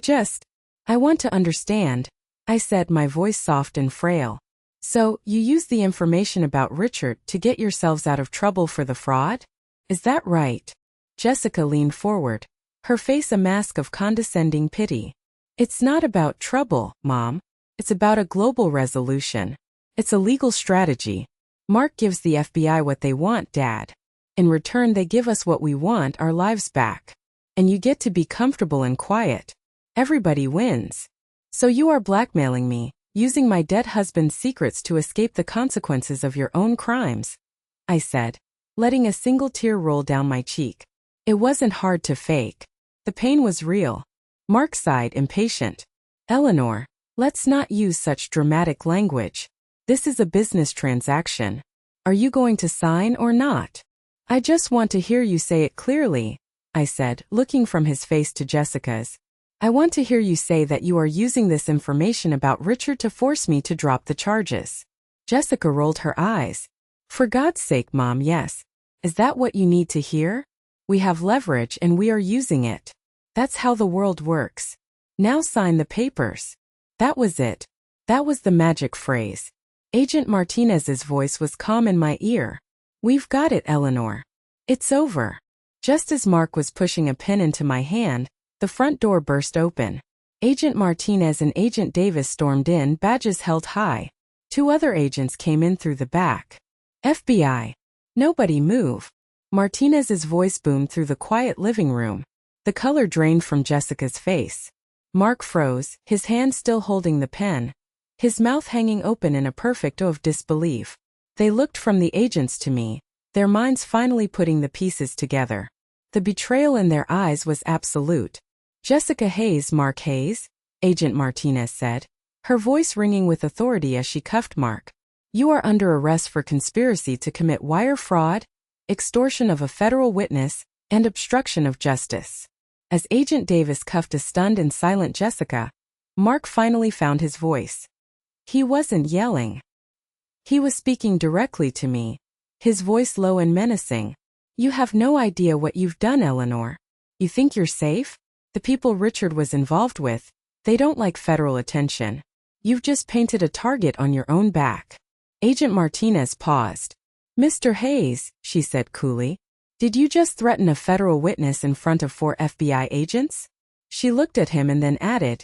want to understand, I said, my voice soft and frail. So, you used the information about Richard to get yourselves out of trouble for the fraud? Is that right? Jessica leaned forward, her face a mask of condescending pity. It's not about trouble, Mom. It's about a global resolution. It's a legal strategy. Mark gives the FBI what they want, Dad. In return, they give us what we want, our lives back. And you get to be comfortable and quiet. Everybody wins. So you are blackmailing me, using my dead husband's secrets to escape the consequences of your own crimes, I said, letting a single tear roll down my cheek. It wasn't hard to fake. The pain was real. Mark sighed, impatient. Eleanor, let's not use such dramatic language. This is a business transaction. Are you going to sign or not? I just want to hear you say it clearly, I said, looking from his face to Jessica's. I want to hear you say that you are using this information about Richard to force me to drop the charges. Jessica rolled her eyes. For God's sake, Mom, yes. Is that what you need to hear? We have leverage and we are using it. That's how the world works. Now sign the papers. That was it. That was the magic phrase. Agent Martinez's voice was calm in my ear. We've got it, Eleanor. It's over. Just as Mark was pushing a pen into my hand, the front door burst open. Agent Martinez and Agent Davis stormed in, badges held high. 2 other agents came in through the back. FBI. Nobody move. Martinez's voice boomed through the quiet living room. The color drained from Jessica's face. Mark froze, his hand still holding the pen, his mouth hanging open in a perfect O of disbelief. They looked from the agents to me, their minds finally putting the pieces together. The betrayal in their eyes was absolute. Jessica Hayes, Mark Hayes, Agent Martinez said, her voice ringing with authority as she cuffed Mark. You are under arrest for conspiracy to commit wire fraud, extortion of a federal witness, and obstruction of justice. As Agent Davis cuffed a stunned and silent Jessica, Mark finally found his voice. He wasn't yelling. He was speaking directly to me, his voice low and menacing. You have no idea what you've done, Eleanor. You think you're safe? The people Richard was involved with, they don't like federal attention. You've just painted a target on your own back. Agent Martinez paused. Mr. Hayes, she said coolly, did you just threaten a federal witness in front of 4 FBI agents? She looked at him and then added,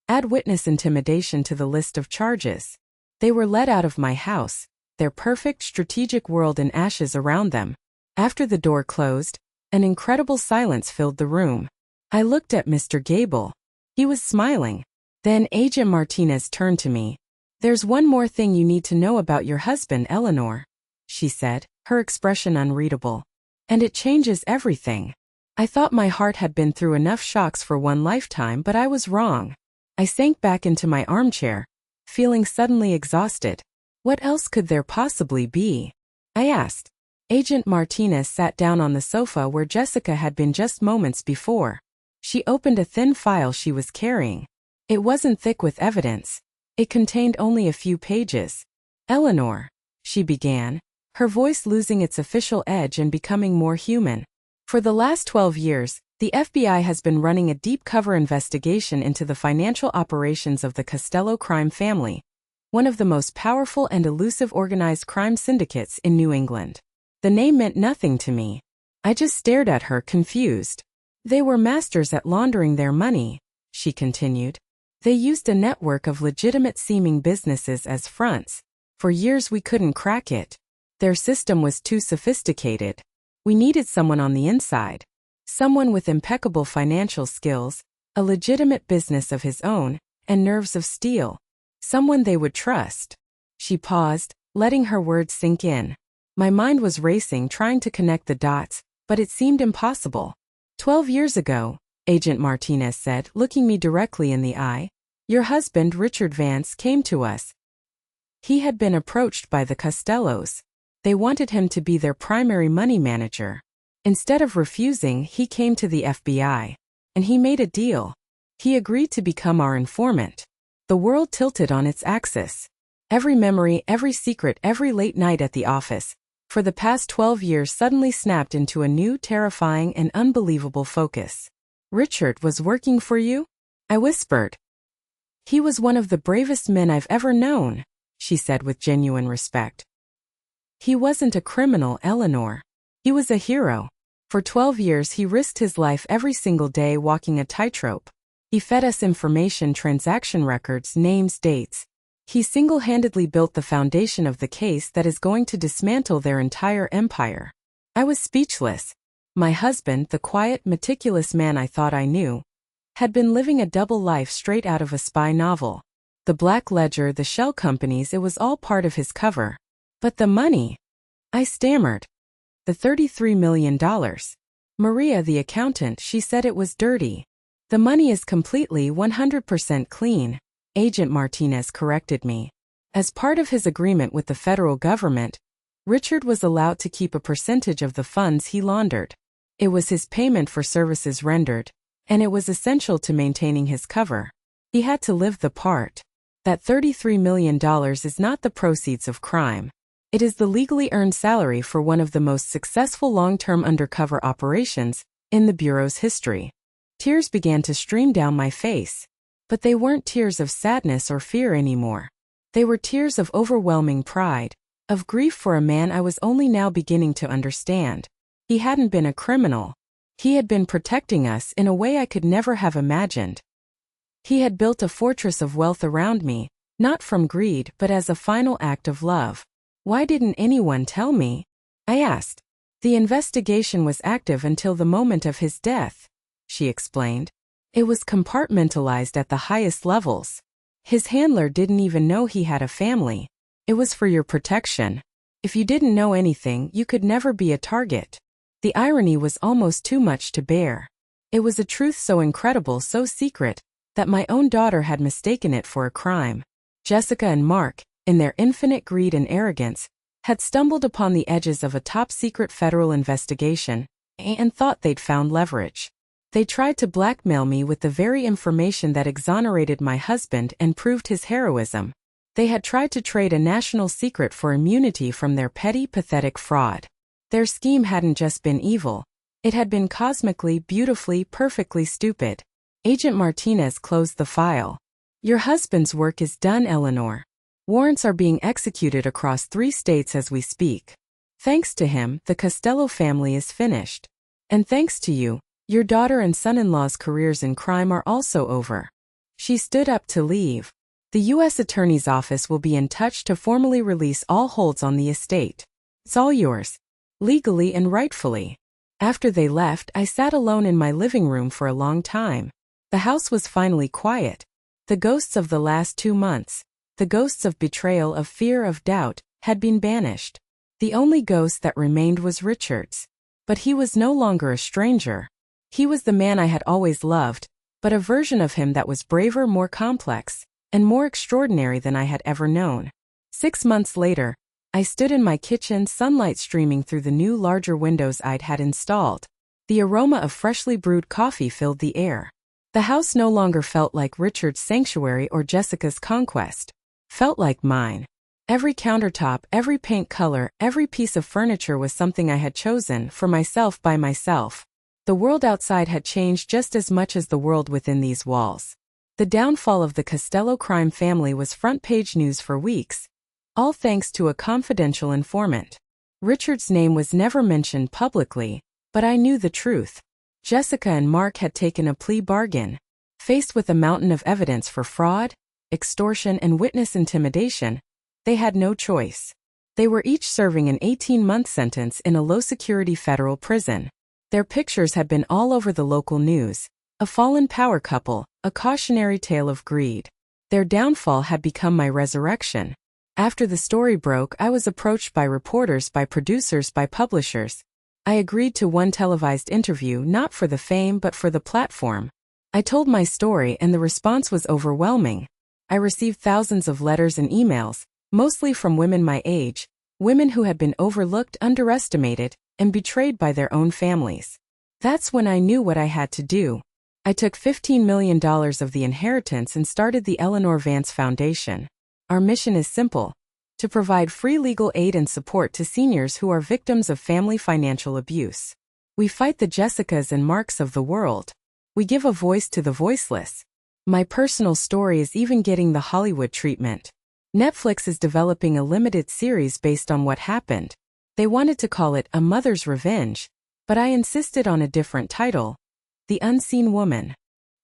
add witness intimidation to the list of charges. They were let out of my house, their perfect strategic world in ashes around them. After the door closed, an incredible silence filled the room. I looked at Mr. Gable. He was smiling. Then Agent Martinez turned to me. There's one more thing you need to know about your husband, Eleanor, she said, her expression unreadable. And it changes everything. I thought my heart had been through enough shocks for one lifetime, but I was wrong. I sank back into my armchair, feeling suddenly exhausted. What else could there possibly be? I asked. Agent Martinez sat down on the sofa where Jessica had been just moments before. She opened a thin file she was carrying. It wasn't thick with evidence. It contained only a few pages. Eleanor, she began, her voice losing its official edge and becoming more human. For the last 12 years, the FBI has been running a deep cover investigation into the financial operations of the Costello crime family, one of the most powerful and elusive organized crime syndicates in New England. The name meant nothing to me. I just stared at her, confused. They were masters at laundering their money, she continued. They used a network of legitimate-seeming businesses as fronts. For years we couldn't crack it. Their system was too sophisticated. We needed someone on the inside. Someone with impeccable financial skills, a legitimate business of his own, and nerves of steel. Someone they would trust. She paused, letting her words sink in. My mind was racing, trying to connect the dots, but it seemed impossible. 12 years ago, Agent Martinez said, looking me directly in the eye, your husband, Richard Vance, came to us. He had been approached by the Costellos. They wanted him to be their primary money manager. Instead of refusing, he came to the FBI. And he made a deal. He agreed to become our informant. The world tilted on its axis. Every memory, every secret, every late night at the office, for the past 12 years suddenly snapped into a new, terrifying, and unbelievable focus. "Richard was working for you?" I whispered. "He was one of the bravest men I've ever known," she said with genuine respect. "He wasn't a criminal, Eleanor. He was a hero. For 12 years he risked his life every single day walking a tightrope. He fed us information, transaction records, names, dates. He single-handedly built the foundation of the case that is going to dismantle their entire empire." I was speechless. My husband, the quiet, meticulous man I thought I knew, had been living a double life straight out of a spy novel. The black ledger, the shell companies, it was all part of his cover. But the money? I stammered. "The $33 million. Maria, the accountant, she said it was dirty." "The money is completely 100% clean," Agent Martinez corrected me. As part of his agreement with the federal government, Richard was allowed to keep a percentage of the funds he laundered. It was his payment for services rendered, and it was essential to maintaining his cover. He had to live the part. That $33 million is not the proceeds of crime. It is the legally earned salary for one of the most successful long-term undercover operations in the Bureau's history. Tears began to stream down my face. But they weren't tears of sadness or fear anymore. They were tears of overwhelming pride, of grief for a man I was only now beginning to understand. He hadn't been a criminal. He had been protecting us in a way I could never have imagined. He had built a fortress of wealth around me, not from greed but as a final act of love. "Why didn't anyone tell me?" I asked. "The investigation was active until the moment of his death," she explained. "It was compartmentalized at the highest levels. His handler didn't even know he had a family. It was for your protection. If you didn't know anything, you could never be a target." The irony was almost too much to bear. It was a truth so incredible, so secret, that my own daughter had mistaken it for a crime. Jessica and Mark, in their infinite greed and arrogance, had stumbled upon the edges of a top-secret federal investigation and thought they'd found leverage. They tried to blackmail me with the very information that exonerated my husband and proved his heroism. They had tried to trade a national secret for immunity from their petty, pathetic fraud. Their scheme hadn't just been evil. It had been cosmically, beautifully, perfectly stupid. Agent Martinez closed the file. "Your husband's work is done, Eleanor. Warrants are being executed across 3 states as we speak. Thanks to him, the Costello family is finished. And thanks to you, your daughter and son-in-law's careers in crime are also over." She stood up to leave. "The U.S. Attorney's Office will be in touch to formally release all holds on the estate. It's all yours, legally and rightfully." After they left, I sat alone in my living room for a long time. The house was finally quiet. The ghosts of the last 2 months, the ghosts of betrayal, of fear, of doubt, had been banished. The only ghost that remained was Richard's. But he was no longer a stranger. He was the man I had always loved, but a version of him that was braver, more complex, and more extraordinary than I had ever known. 6 months later, I stood in my kitchen, sunlight streaming through the new, larger windows I'd had installed. The aroma of freshly brewed coffee filled the air. The house no longer felt like Richard's sanctuary or Jessica's conquest. Felt like mine. Every countertop, every paint color, every piece of furniture was something I had chosen for myself by myself. The world outside had changed just as much as the world within these walls. The downfall of the Costello crime family was front-page news for weeks, all thanks to a confidential informant. Richard's name was never mentioned publicly, but I knew the truth. Jessica and Mark had taken a plea bargain. Faced with a mountain of evidence for fraud, extortion, and witness intimidation, they had no choice. They were each serving an 18-month sentence in a low-security federal prison. Their pictures had been all over the local news. A fallen power couple, a cautionary tale of greed. Their downfall had become my resurrection. After the story broke, I was approached by reporters, by producers, by publishers. I agreed to one televised interview, not for the fame but for the platform. I told my story and the response was overwhelming. I received thousands of letters and emails, mostly from women my age, women who had been overlooked, underestimated, and betrayed by their own families. That's when I knew what I had to do. I took $15 million of the inheritance and started the Eleanor Vance Foundation. Our mission is simple: to provide free legal aid and support to seniors who are victims of family financial abuse. We fight the Jessicas and Marks of the world. We give a voice to the voiceless. My personal story is even getting the Hollywood treatment. Netflix is developing a limited series based on what happened. They wanted to call it A Mother's Revenge, but I insisted on a different title: The Unseen Woman.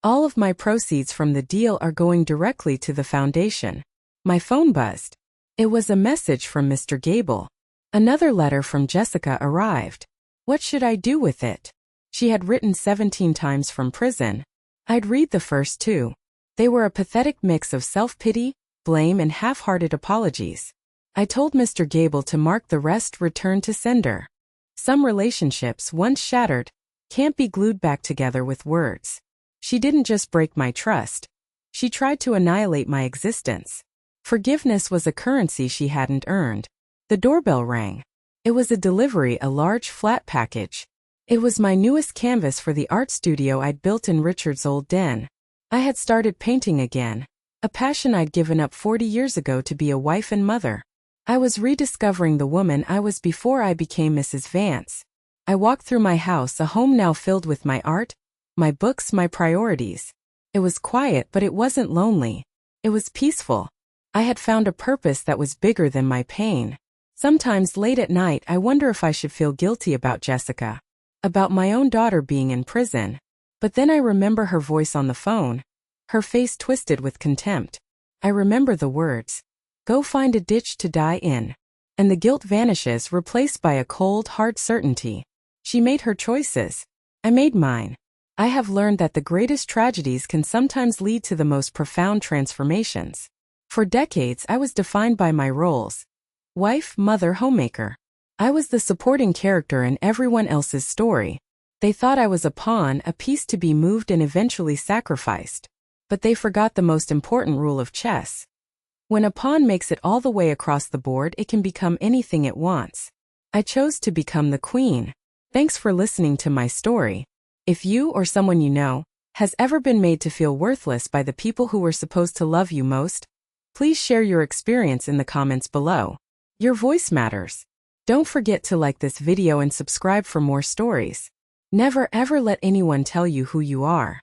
All of my proceeds from the deal are going directly to the foundation. My phone buzzed. It was a message from Mr. Gable. Another letter from Jessica arrived. What should I do with it? She had written 17 times from prison. I'd read the first two. They were a pathetic mix of self-pity, blame, and half-hearted apologies. I told Mr. Gable to mark the rest return to sender. Some relationships, once shattered, can't be glued back together with words. She didn't just break my trust. She tried to annihilate my existence. Forgiveness was a currency she hadn't earned. The doorbell rang. It was a delivery, a large flat package. It was my newest canvas for the art studio I'd built in Richard's old den. I had started painting again, a passion I'd given up 40 years ago to be a wife and mother. I was rediscovering the woman I was before I became Mrs. Vance. I walked through my house, a home now filled with my art, my books, my priorities. It was quiet, but it wasn't lonely. It was peaceful. I had found a purpose that was bigger than my pain. Sometimes late at night I wonder if I should feel guilty about Jessica, about my own daughter being in prison. But then I remember her voice on the phone, her face twisted with contempt. I remember the words, "Go find a ditch to die in." And the guilt vanishes, replaced by a cold, hard certainty. She made her choices. I made mine. I have learned that the greatest tragedies can sometimes lead to the most profound transformations. For decades I was defined by my roles: wife, mother, homemaker. I was the supporting character in everyone else's story. They thought I was a pawn, a piece to be moved and eventually sacrificed. But they forgot the most important rule of chess. When a pawn makes it all the way across the board, it can become anything it wants. I chose to become the queen. Thanks for listening to my story. If you or someone you know has ever been made to feel worthless by the people who were supposed to love you most, please share your experience in the comments below. Your voice matters. Don't forget to like this video and subscribe for more stories. Never ever let anyone tell you who you are.